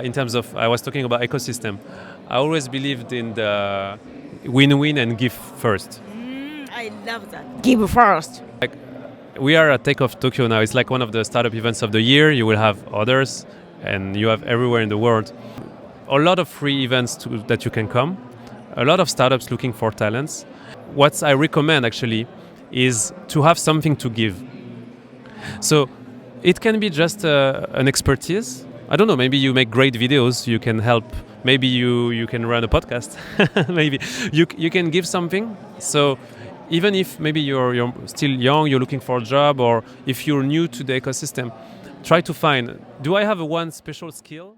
In terms of, I was talking about ecosystem. I always believed in the win-win and give first. I love that. Give first. Like, we are at Takeoff Tokyo now. It's like one of the startup events of the year. You will have others, and you have everywhere in the world. A lot of free events that you can come. A lot of startups looking for talents. What I recommend actually is to have something to give. So it can be just an expertise. I don't know, maybe you make great videos, you can help, maybe you can run a podcast, maybe you can give something. So even if maybe you're still young, you're looking for a job, or if you're new to the ecosystem, try to find, do I have one special skill?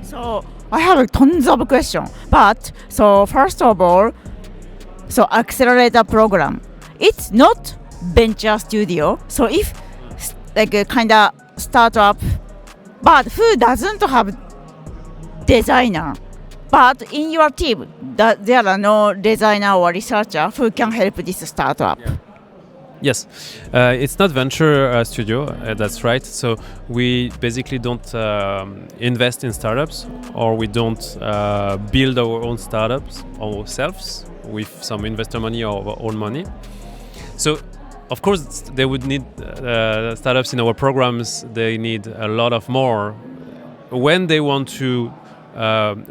So I have tons of questions. But so first of all, so accelerator program, it's not venture studio. So if like a kind of startup, but who doesn't have designer, but in your team there are no designer or researcher who can help this startup. Yeah. Yes, it's not venture studio, that's right. So we basically don't invest in startups, or we don't build our own startups ourselves with some investor money or our own money. So of course they would need startups in our programs. They need a lot of more when they want to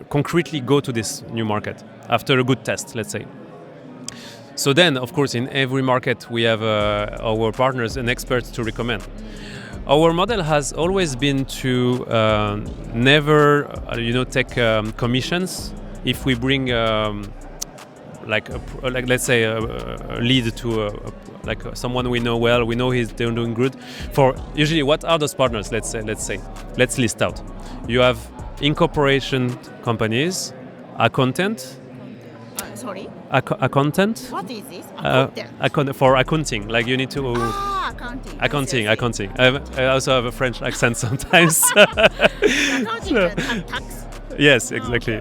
concretely go to this new market after a good test, let's say. So then, of course, in every market we have our partners and experts to recommend. Our model has always been to never, take commissions if we bring, like let's say, a lead to someone we know well. We know he's doing good. For usually, what are those partners? Let's list out. You have incorporation companies, accountant. Sorry? Accountant? What is this? For accounting, like you need to... Accounting. Accounting. I also have a French accent sometimes. Accounting and tax. Yes, exactly.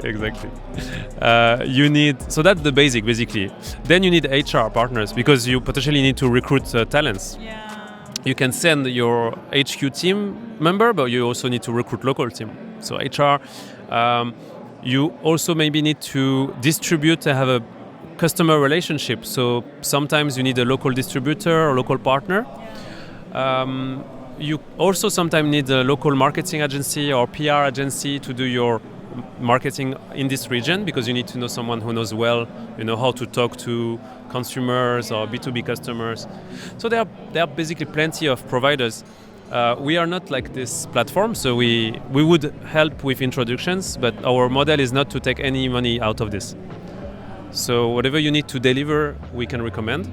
You need... So that's the basic, basically. Then you need HR partners, because you potentially need to recruit talents. Yeah. You can send your HQ team member, but you also need to recruit local team. So HR... you also maybe need to distribute and have a customer relationship. So sometimes you need a local distributor or local partner. You also sometimes need a local marketing agency or PR agency to do your marketing in this region, because you need to know someone who knows well, how to talk to consumers or B2B customers. So there are basically plenty of providers. We are not like this platform, so we would help with introductions, but our model is not to take any money out of this. So whatever you need to deliver, we can recommend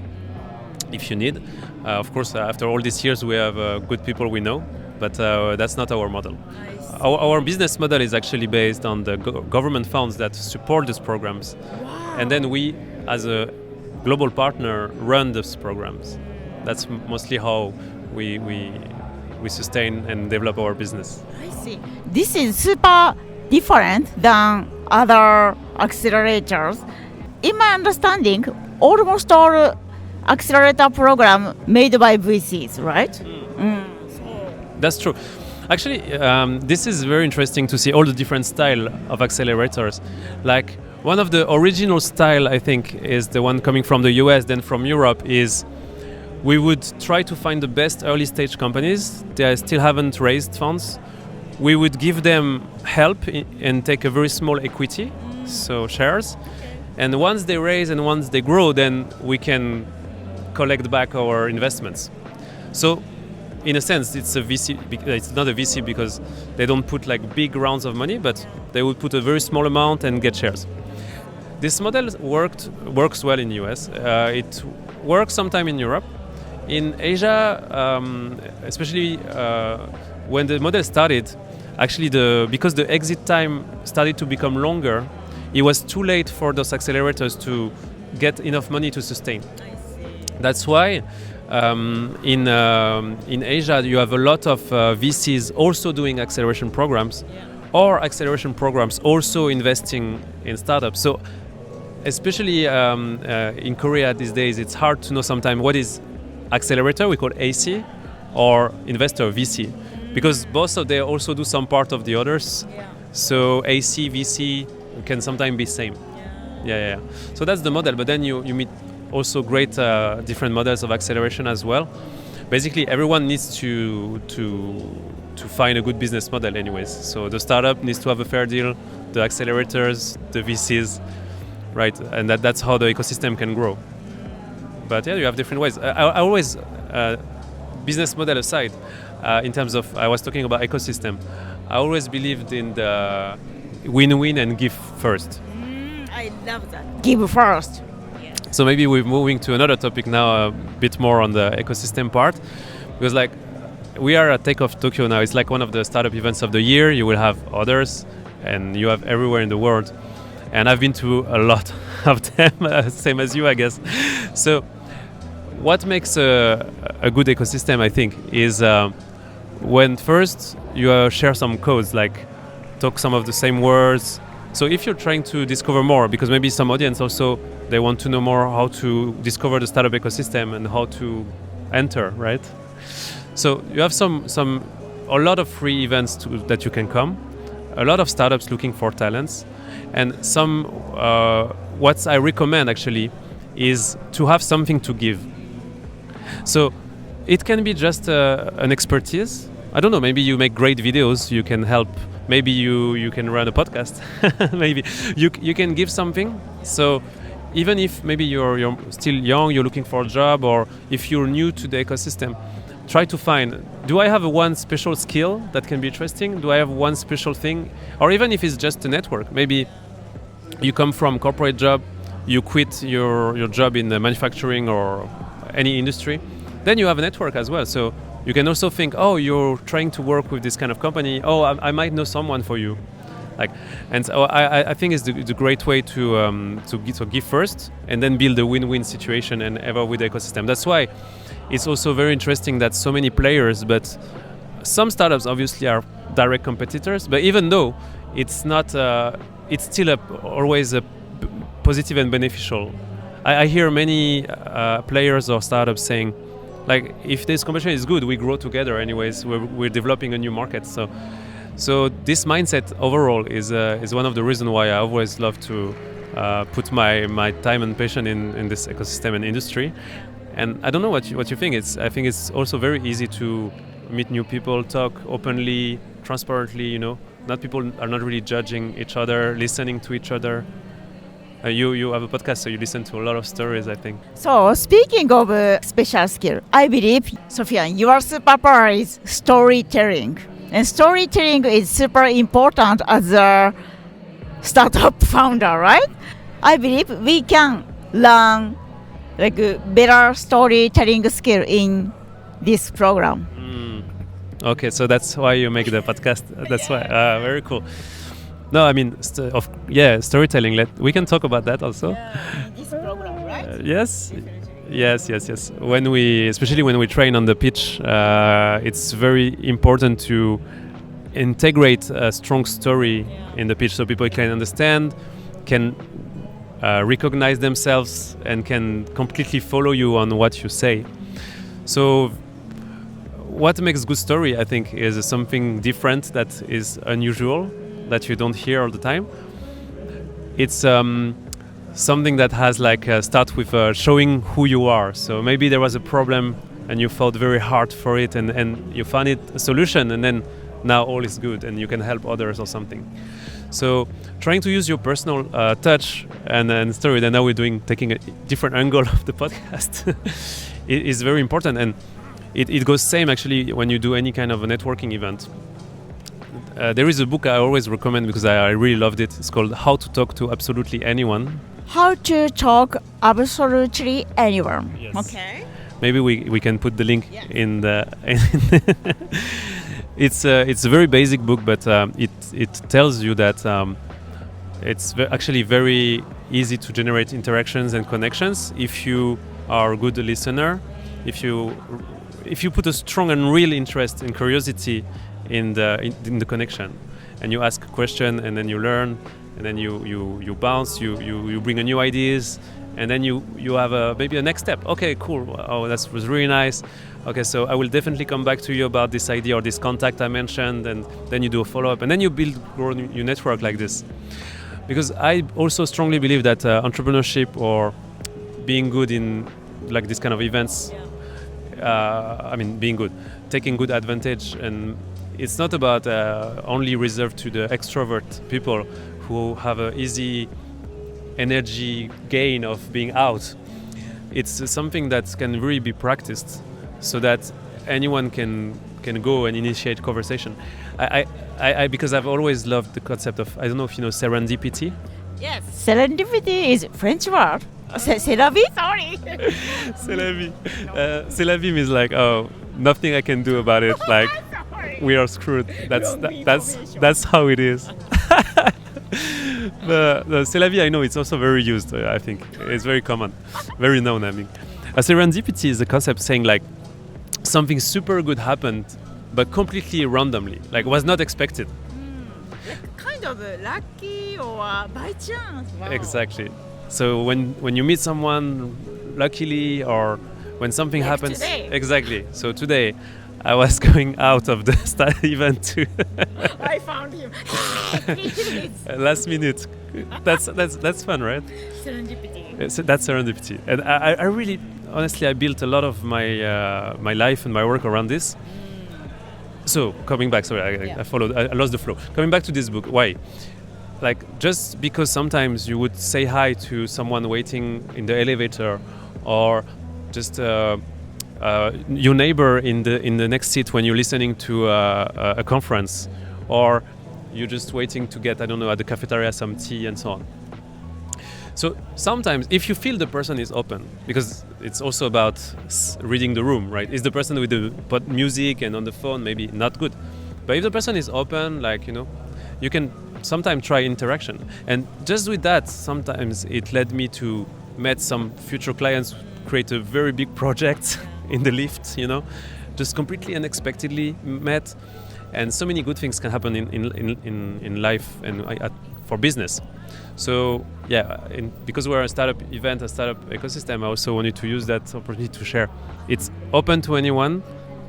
if you need. Of course, after all these years, we have good people we know, but that's not our model. Our business model is actually based on the government funds that support these programs. Wow. And then we, as a global partner, run these programs. That's mostly how we sustain and develop our business. I see. This is super different than other accelerators. In my understanding, almost all accelerator program made by VCs, right? That's true. Actually, this is very interesting to see all the different style of accelerators. Like, one of the original style, I think, is the one coming from the US, then from Europe, is we would try to find the best early stage companies. They still haven't raised funds. We would give them help and take a very small equity, so shares. And once they raise and once they grow, then we can collect back our investments. So in a sense, it's a VC. It's not a VC because they don't put like big rounds of money, but they would put a very small amount and get shares. This model works well in the US. It works sometime in Europe. In Asia, especially when the model started, actually because the exit time started to become longer, it was too late for those accelerators to get enough money to sustain. That's why in Asia you have a lot of VCs also doing acceleration programs, or acceleration programs also investing in startups. So especially in Korea these days, it's hard to know sometimes what is accelerator, we call AC, or investor, VC, because both of they also do some part of the others. So AC, VC can sometimes be same. Yeah. So that's the model, but then you meet also great different models of acceleration as well. Basically, everyone needs to find a good business model anyways. So the startup needs to have a fair deal, the accelerators, the VCs, right? And that's how the ecosystem can grow. But yeah, you have different ways. I always, business model aside, in terms of, I was talking about ecosystem, I always believed in the win-win and give first. I love that. Give first. So maybe we're moving to another topic now, a bit more on the ecosystem part, because like we are at Takeoff Tokyo now. It's like one of the startup events of the year. You will have others, and you have everywhere in the world. And I've been to a lot of them, same as you, I guess. So what makes a good ecosystem, I think, is when first you share some codes, like talk some of the same words. So if you're trying to discover more, because maybe some audience also, they want to know more how to discover the startup ecosystem and how to enter, right? So you have a lot of free events that you can come, a lot of startups looking for talents, and what I recommend actually is to have something to give. So it can be just an expertise. I don't know, maybe you make great videos, you can help. Maybe you can run a podcast. Maybe you can give something. So even if maybe you're still young, you're looking for a job, or if you're new to the ecosystem, try to find, do I have one special skill that can be interesting? Do I have one special thing? Or even if it's just a network, maybe you come from corporate job, you quit your job in the manufacturing or any industry, then you have a network as well. So you can also think, oh, you're trying to work with this kind of company. Oh, I might know someone for you. And so I think it's a great way to give first and then build a win-win situation and ever with the ecosystem. That's why it's also very interesting that so many players, but some startups obviously are direct competitors. But even though it's not, it's still always a positive and beneficial. I hear many players or startups saying, like, if this competition is good, we grow together anyways. We're developing a new market. So this mindset overall is one of the reasons why I always love to put my time and passion in this ecosystem and industry. And I don't know what you think. I think it's also very easy to meet new people, talk openly, transparently. You know, people are not really judging each other, listening to each other. You have a podcast, so you listen to a lot of stories, I think. So speaking of special skill, I believe, Sofian, your superpower is storytelling. And storytelling is super important as a startup founder, right? I believe we can learn like better storytelling skill in this program. Okay, so that's why you make the podcast. That's why. Very cool. No, I mean, storytelling. We can talk about that also. In this program, right? Yes. Especially when we train on the pitch, it's very important to integrate a strong story in the pitch so people can understand, can recognize themselves, and can completely follow you on what you say. So what makes good story, I think, is something different that is unusual, that you don't hear all the time. It's something that has start with showing who you are. So maybe there was a problem and you fought very hard for it, and you found it a solution, and then now all is good and you can help others or something. So trying to use your personal touch and story, and now we're taking a different angle of the podcast, it is very important. And it goes same actually when you do any kind of a networking event. There is a book I always recommend because I really loved it. It's called How to Talk to Absolutely Anyone. How to talk absolutely anyone. Yes. Okay. Maybe we can put the link in the. It's a very basic book, but it tells you that it's actually very easy to generate interactions and connections if you are a good listener, if you put a strong and real interest and curiosity in the connection, and you ask a question, and then you learn, and then you bounce, you bring a new ideas, and then you have maybe a next step. Okay, cool. Oh, that was really nice. Okay, so I will definitely come back to you about this idea or this contact I mentioned, and then you do a follow-up, and then you grow your network like this. Because I also strongly believe that entrepreneurship or being good in like this kind of events, being good, taking good advantage, and it's not about only reserved to the extrovert people who have an easy energy gain of being out. It's something that can really be practiced, so that anyone can go and initiate conversation. I because I've always loved the concept of, I don't know if you know serendipity. Yes, serendipity is French word. C'est la vie, sorry. C'est la vie. C'est la vie means like, oh, nothing I can do about it. Like, we are screwed. That's how it is. The c'est la vie, I know it's also very used. I think it's very common, very known. I mean, a serendipity is a concept saying like something super good happened, but completely randomly, like was not expected. Kind of lucky or by chance. Wow. Exactly. So when you meet someone luckily, or when something happens, today. Exactly. So today, I was going out of the event to I found him. last minute. That's fun, right? Serendipity. So that's serendipity, and I really, honestly, I built a lot of my my life and my work around this. So coming back, sorry, I lost the flow. Coming back to this book, why? Like, just because sometimes you would say hi to someone waiting in the elevator, or just your neighbor in the next seat when you're listening to a conference, or you're just waiting to get, I don't know, at the cafeteria some tea and so on. So sometimes if you feel the person is open, because it's also about reading the room, right? Is the person with the music and on the phone maybe not good? But if the person is open, like, you know, you can sometimes try interaction. And just with that, sometimes it led me to meet some future clients, create a very big project in the lift, you know, just completely unexpectedly met. And so many good things can happen in life and for business. So yeah, because we're a startup event, a startup ecosystem, I also wanted to use that opportunity to share. It's open to anyone,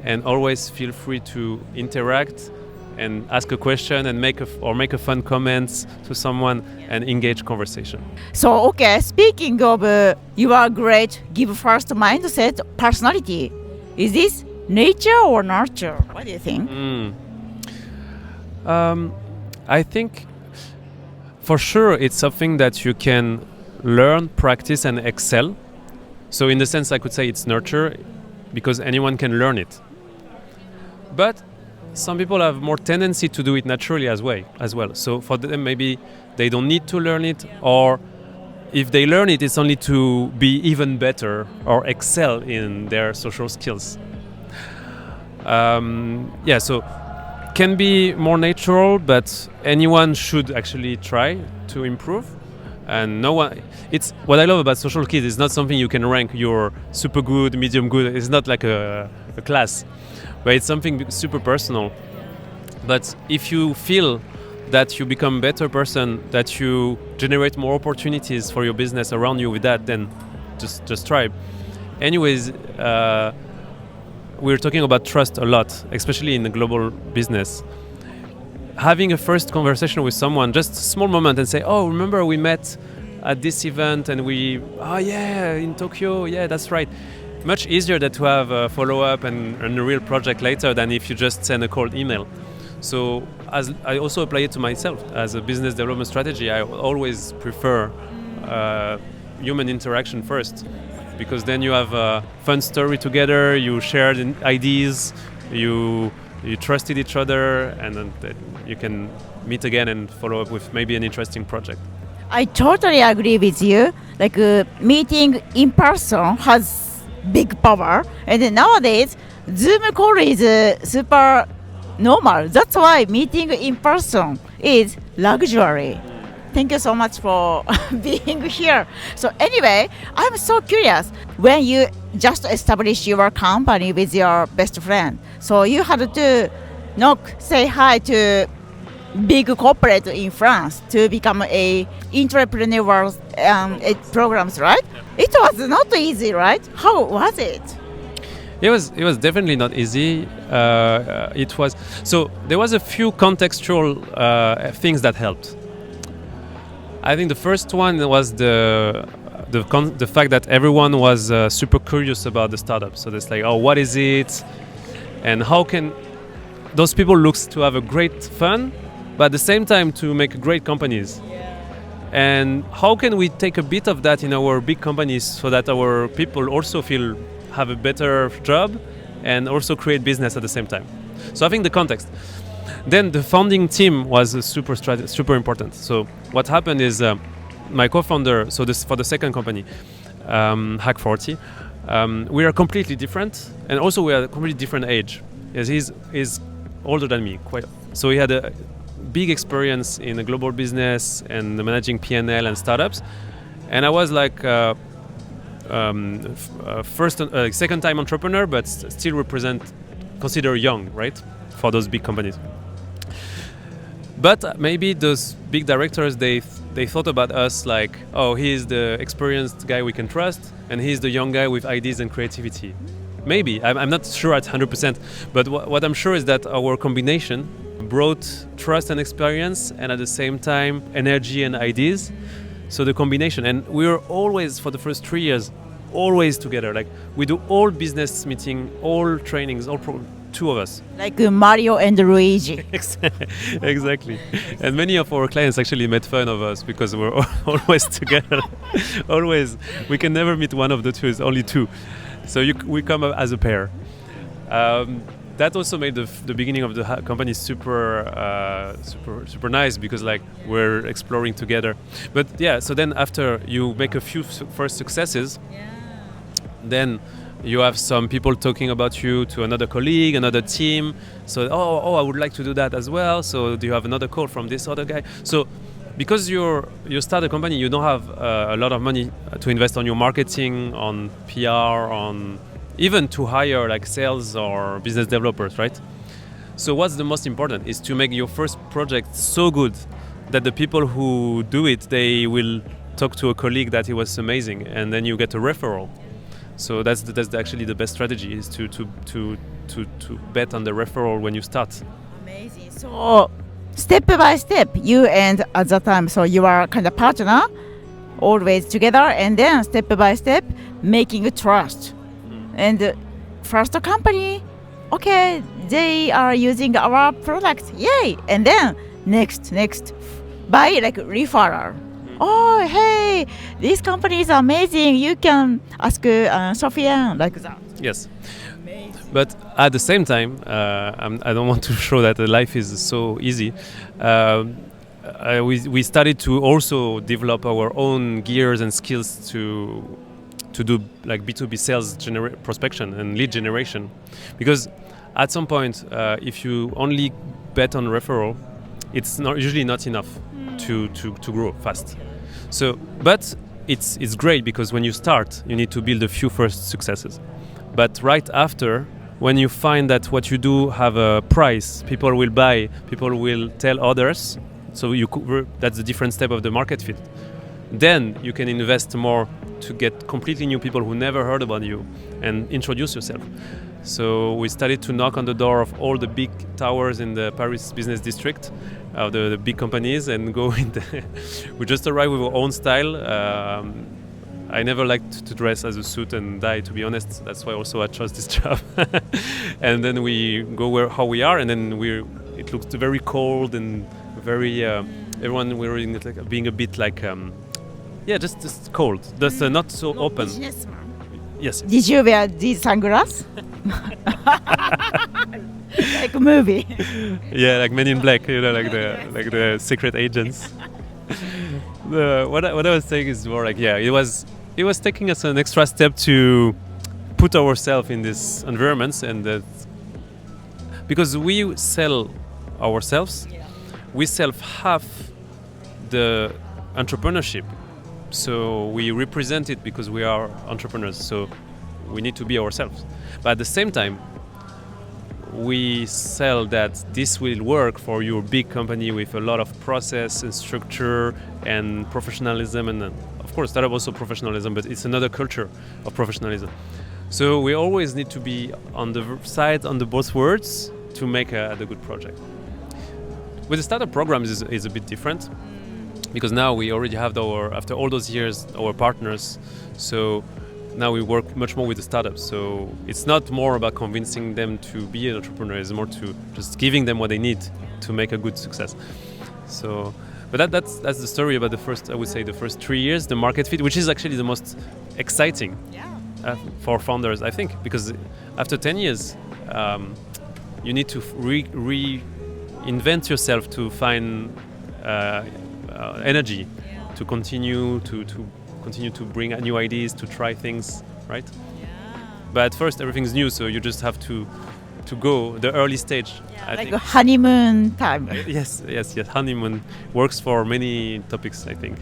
and always feel free to interact and ask a question and make a fun comment to someone and engage conversation. So okay, speaking of your great give first mindset personality, is this nature or nurture? What do you think? I think for sure it's something that you can learn, practice, and excel. So in the sense, I could say it's nurture, because anyone can learn it. But some people have more tendency to do it naturally as well. So for them, maybe they don't need to learn it, or if they learn it, it's only to be even better or excel in their social skills. So can be more natural, but anyone should actually try to improve. And no one, it's what I love about social skills is not something you can rank. You're super good, medium good. It's not like a class, but it's something super personal. But if you feel that you become a better person, that you generate more opportunities for your business around you with that, then just try. Anyways, we're talking about trust a lot, especially in the global business. Having a first conversation with someone, just a small moment, and say, oh, remember we met at this event and in Tokyo, yeah, that's right. Much easier than to have a follow-up and a real project later than if you just send a cold email. So as I also apply it to myself as a business development strategy, I always prefer human interaction first, because then you have a fun story together, you shared ideas, you trusted each other, and then you can meet again and follow up with maybe an interesting project. I totally agree with you. Like meeting in person has big power, and then nowadays Zoom call is super normal. That's why meeting in person is luxury. Thank you so much for being here. So anyway, I'm so curious. When you just established your company with your best friend, so you had to say hi to big corporate in France to become a entrepreneur programs, right? It was not easy, right? How was it? It was definitely not easy. It was so there was a few contextual things that helped. I think the first one was the fact that everyone was super curious about the startup. So it's like, oh, what is it, and how can those people look to have a great fun, but at the same time to make great companies. And how can we take a bit of that in our big companies so that our people also have a better job and also create business at the same time. So I think the context. Then the founding team was super important. So what happened is my co-founder, so this for the second company, Hack40, we are completely different, and also we are a completely different age. Yes, he's older than me, quite. So he had a big experience in a global business and managing P&L and startups, and I was like second time entrepreneur, but still consider young, right, for those big companies. But maybe those big directors, they thought about us like, oh, he's the experienced guy we can trust, and he's the young guy with ideas and creativity. Maybe, I'm not sure at 100%, but what I'm sure is that our combination brought trust and experience, and at the same time energy and ideas. So the combination, and we were always, for the first 3 years, always together. Like we do all business meeting, all trainings, two of us. Like Mario and Luigi. Exactly. And many of our clients actually made fun of us because we're always together. Always. We can never meet one of the two, it's only two. So we come up as a pair. That also made the beginning of the company super nice, because like we're exploring together. But yeah, so then after you make a few first successes, then you have some people talking about you to another colleague, another team. So, I would like to do that as well. So do you have another call from this other guy? So because you start a company, you don't have a lot of money to invest on your marketing, on PR, on even to hire like sales or business developers, right? So what's the most important is to make your first project so good that the people who do it, they will talk to a colleague that it was amazing, and then you get a referral. So that's actually the best strategy, is to bet on the referral when you start. Amazing. So step by step, you and at that time, so you are kind of partner, always together, and then step by step, making a trust. And first company, okay, they are using our product, yay! And then next, by like referral. Oh, hey, this company is amazing. You can ask Sofian, like that. Yes. Amazing. But at the same time, I don't want to show that life is so easy. We started to also develop our own gears and skills to do like B2B sales prospection and lead generation, because at some point, if you only bet on referral, it's usually not enough to grow fast. So, but it's great, because when you start, you need to build a few first successes. But right after, when you find that what you do have a price, people will buy, people will tell others. So that's the different step of the market fit. Then you can invest more to get completely new people who never heard about you and introduce yourself. So we started to knock on the door of all the big towers in the Paris business district, of the big companies, and go in there. We just arrived with our own style. I never liked to dress as a suit and tie, to be honest. That's why also I chose this job. And then we go how we are, and then it looks very cold and very everyone wearing it like being a bit like just cold. That's not so open. Yes. Did you wear these sunglasses? Like a movie. Yeah, like Men in Black, like the secret agents. What I was saying is more like, it was taking us an extra step to put ourselves in these environments, and because we sell ourselves, we sell half the entrepreneurship. So we represent it because we are entrepreneurs. So we need to be ourselves. But at the same time, we sell that this will work for your big company with a lot of process and structure and professionalism, and of course startup also professionalism, but it's another culture of professionalism. So we always need to be on the side, on the both words, to make the good project. With the startup programs is a bit different, because now we already have after all those years, our partners. So now we work much more with the startups. So it's not more about convincing them to be an entrepreneur. It's more to just giving them what they need to make a good success. So, but that's the story about the first 3 years, the market fit, which is actually the most exciting for founders, I think, because after 10 years, you need to reinvent yourself to find energy to continue to bring new ideas, to try things, right? Yeah. But at first everything's new, so you just have to go the early stage. I think. A honeymoon time. Yes. Honeymoon works for many topics, I think.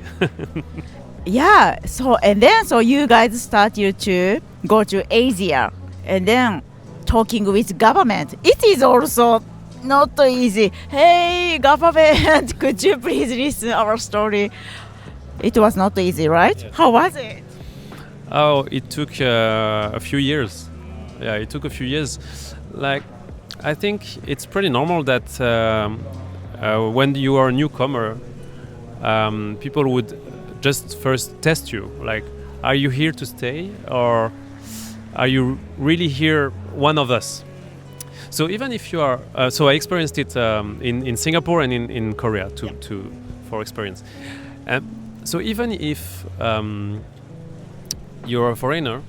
Yeah. So you guys started to go to Asia, and then talking with government. It is also not easy. Hey, government, could you please listen our story? It was not easy, right? Yes. How was it? Oh, it took a few years. Yeah, it took a few years. Like, I think it's pretty normal that when you are a newcomer, people would just first test you. Like, are you here to stay, or are you really here, one of us? So even if you are, so I experienced it in Singapore and in Korea for experience. So even if you're a foreigner,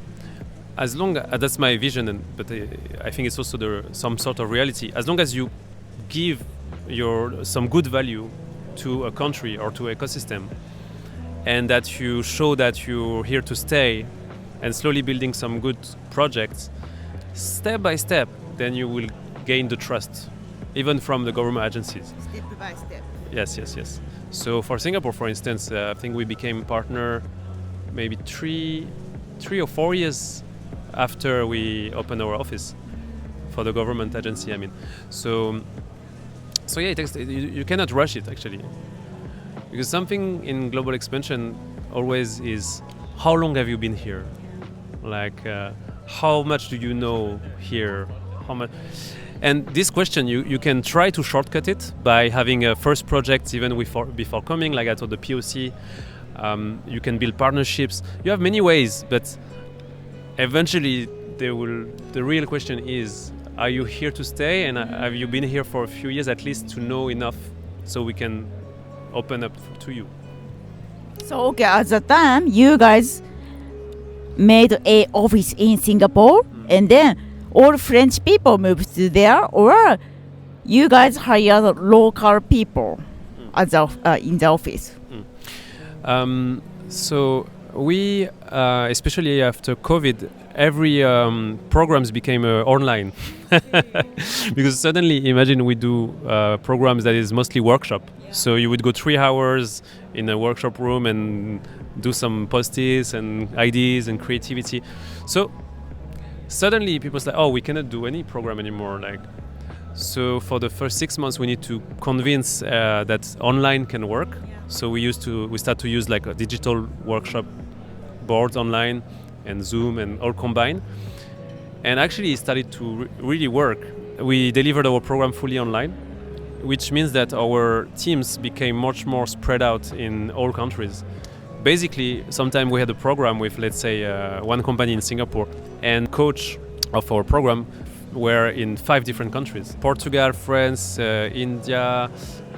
as long as that's my vision, but I think it's also some sort of reality. As long as you give some good value to a country or to ecosystem, and that you show that you're here to stay, and slowly building some good projects, step by step, then you will gain the trust, even from the government agencies. Step by step. Yes. So for Singapore, for instance, I think we became partner maybe 3 or 4 years after we opened our office for the government agency. I mean, so yeah, you cannot rush it actually, because something in global expansion always is, how long have you been here? Like, how much do you know here? How much? And this question, you can try to shortcut it by having a first project even before coming, like I told the POC. You can build partnerships. You have many ways, but eventually the real question is, are you here to stay, and have you been here for a few years at least to know enough so we can open up to you? So okay, at the time you guys made a office in Singapore, and then all French people moved to there, or you guys hired local people in the office? So we, especially after COVID, every programs became online. Because suddenly, imagine we do programs that is mostly workshop. Yeah. So you would go 3 hours in a workshop room and do some post-its and ideas and creativity. So suddenly people say, oh, we cannot do any program anymore. So for the first 6 months, we need to convince that online can work. Yeah. So we start to use like a digital workshop boards online and Zoom and all combined. And actually it started to really work. We delivered our program fully online, which means that our teams became much more spread out in all countries. Basically, sometimes we had a program with, let's say, one company in Singapore, and coach of our program were in 5 different countries: Portugal, France, India,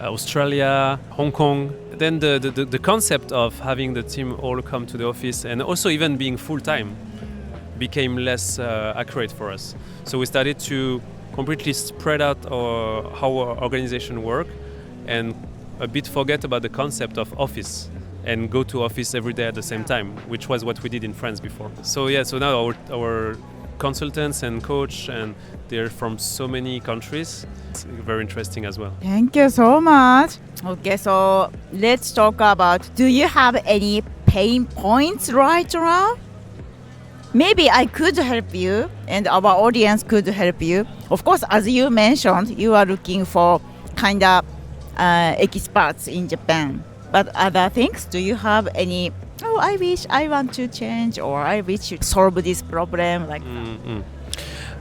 Australia, Hong Kong. Then the concept of having the team all come to the office and also even being full-time became less accurate for us. So we started to completely spread out how our organization work and a bit forget about the concept of office and go to office every day at the same time, which was what we did in France before. So yeah, so now our consultants and coach, and they're from so many countries. It's very interesting as well. Thank you so much. Okay, so let's talk about, do you have any pain points right now? Maybe I could help you and our audience could help you. Of course, as you mentioned, you are looking for kind of experts in Japan. But other things, do you have any? Oh, I wish I want to change, or I wish to solve this problem, like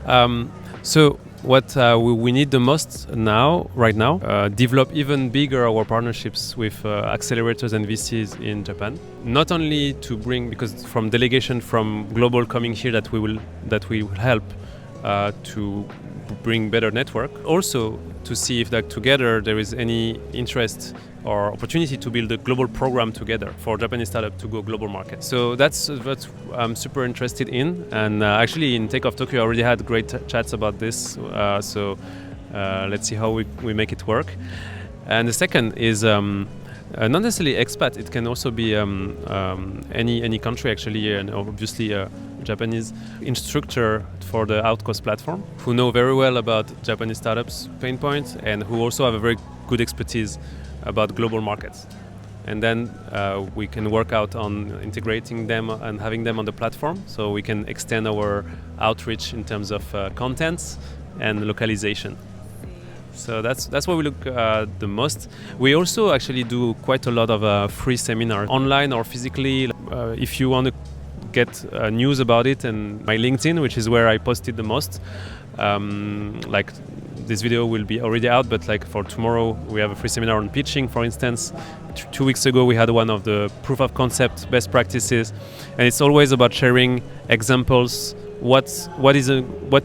that. So what we need the most right now, develop even bigger our partnerships with accelerators and VCs in Japan. Not only to bring, because from delegation from global coming here that we will help to bring better network. Also to see if that together there is any interest or opportunity to build a global program together for Japanese startup to go global market. So that's what I'm super interested in. And actually in Takeoff Tokyo I already had great chats about this. So let's see how we make it work. And the second is not necessarily expat. It can also be any country actually, and obviously a Japanese instructor for the Outcoast platform who know very well about Japanese startups pain points and who also have a very good expertise about global markets. And then we can work out on integrating them and having them on the platform, so we can extend our outreach in terms of contents and localization. So that's what we look the most. We also actually do quite a lot of free seminars, online or physically. If you want to get news about it, and my LinkedIn, which is where I posted the most. Like this video will be already out, but like for tomorrow we have a free seminar on pitching, for instance. 2 weeks ago we had one of the proof of concept best practices, and it's always about sharing examples. What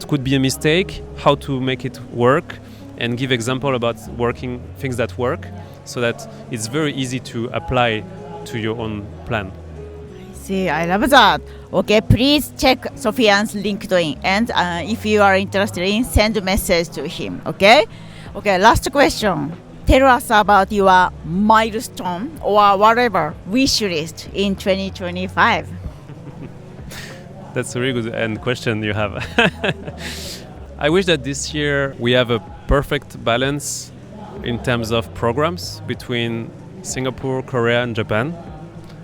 could be a mistake, how to make it work, and give example about working things that work, so that it's very easy to apply to your own plan. See, I love that. Okay, please check Sofian's LinkedIn, and if you are interested in, send a message to him. Okay, last question. Tell us about your milestone or whatever wish list in 2025. That's a really good question you have. I wish that this year we have a perfect balance in terms of programs between Singapore, Korea, and Japan,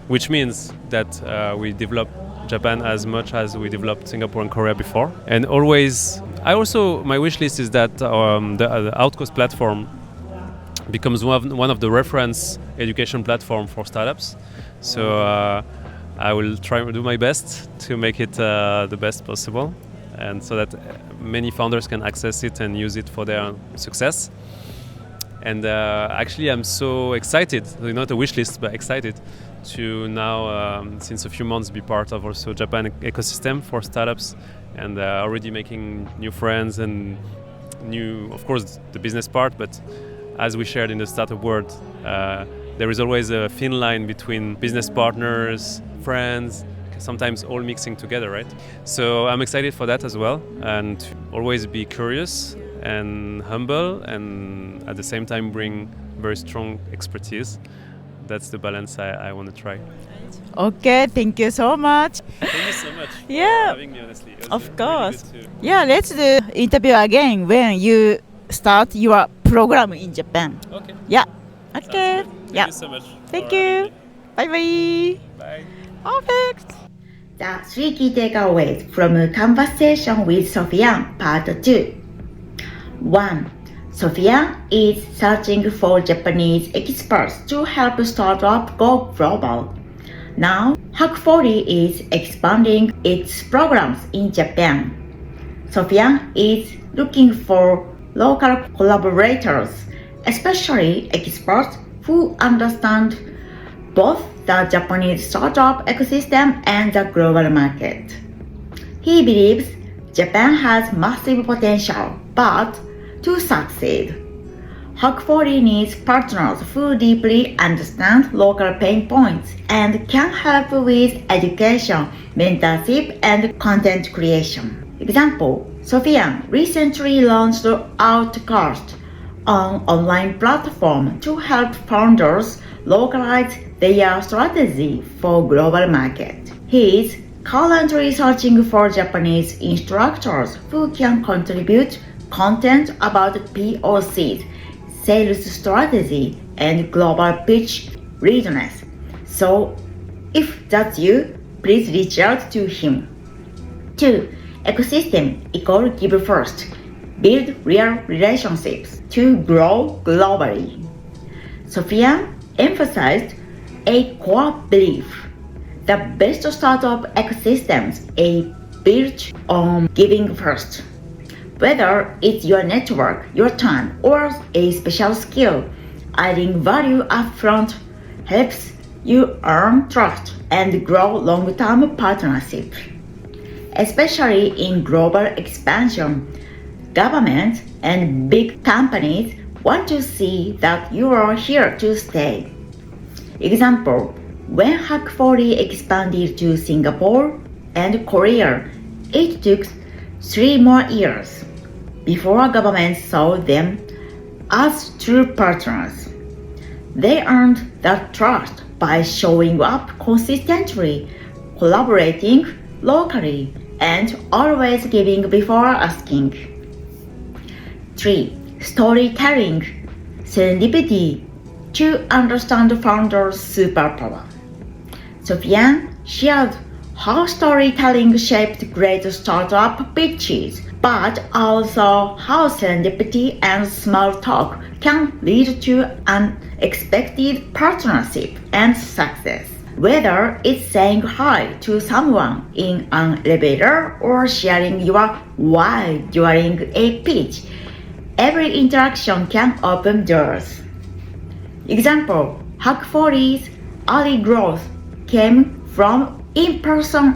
which means that we develop Japan as much as we developed Singapore and Korea before. And always, my wish list is that the Outcoast platform becomes one of the reference education platform for startups. So I will try to do my best to make it the best possible, and so that many founders can access it and use it for their success. And actually I'm so excited, not a wish list, but excited to now, since a few months, be part of also Japan ecosystem for startups, and already making new friends and new, of course, the business part, but as we shared in the startup world, there is always a thin line between business partners, friends, sometimes all mixing together, right? So I'm excited for that as well, and always be curious and humble, and at the same time bring very strong expertise. That's the balance I want to try. Okay, thank you so much. Thank you so much for having me, honestly. It was Of course. Really good Yeah, let's do interview again when you start your program in Japan. Okay. Yeah. Okay. Thank you so much. Thank you. Bye bye. Bye. Perfect. The 3 key takeaways from a conversation with Sofian, part 2. 1. Sofian is searching for Japanese experts to help startups go global. Now, Hack40 is expanding its programs in Japan. Sofian is looking for local collaborators, especially experts who understand both the Japanese startup ecosystem and the global market. He believes Japan has massive potential, but to succeed, Hack40 needs partners who deeply understand local pain points and can help with education, mentorship, and content creation. Example, Sofian recently launched Outcoast, an online platform to help founders localize their strategy for global market. He is currently searching for Japanese instructors who can contribute content about POCs, sales strategy, and global pitch readiness. So, if that's you, please reach out to him. 2. Ecosystem equal give first. Build real relationships to grow globally. Sofian emphasized a core belief. The best startup ecosystems are built on giving first. Whether it's your network, your time, or a special skill, adding value upfront helps you earn trust and grow long-term partnerships. Especially in global expansion, governments and big companies want to see that you are here to stay. Example, when Hack40 expanded to Singapore and Korea, it took 3 more years before governments saw them as true partners. They earned that trust by showing up consistently, collaborating locally, and always giving before asking. 3. Storytelling, serendipity, to understand the founder's superpower. Sofian shared how storytelling shaped great startup pitches, but also how serendipity and small talk can lead to unexpected partnership and success. Whether it's saying hi to someone in an elevator or sharing your why during a pitch, every interaction can open doors. Example, Hack40's early growth came from in-person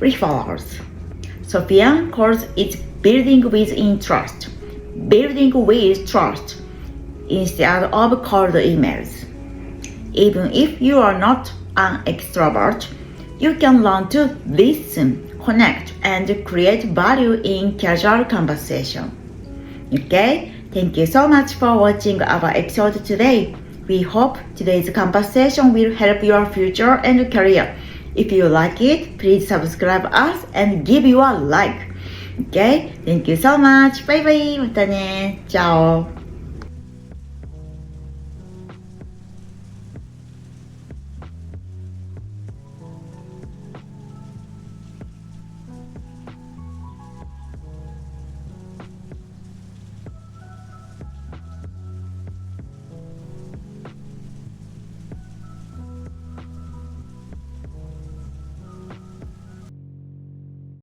referrals. Sofian calls it building with trust instead of cold emails. Even if you are not an extrovert, you can learn to listen, connect, and create value in casual conversation. Okay? Thank you so much for watching our episode today. We hope today's conversation will help your future and career. If you like it, please subscribe us and give your like. Okay? Thank you so much. Bye bye. またね。チャオ。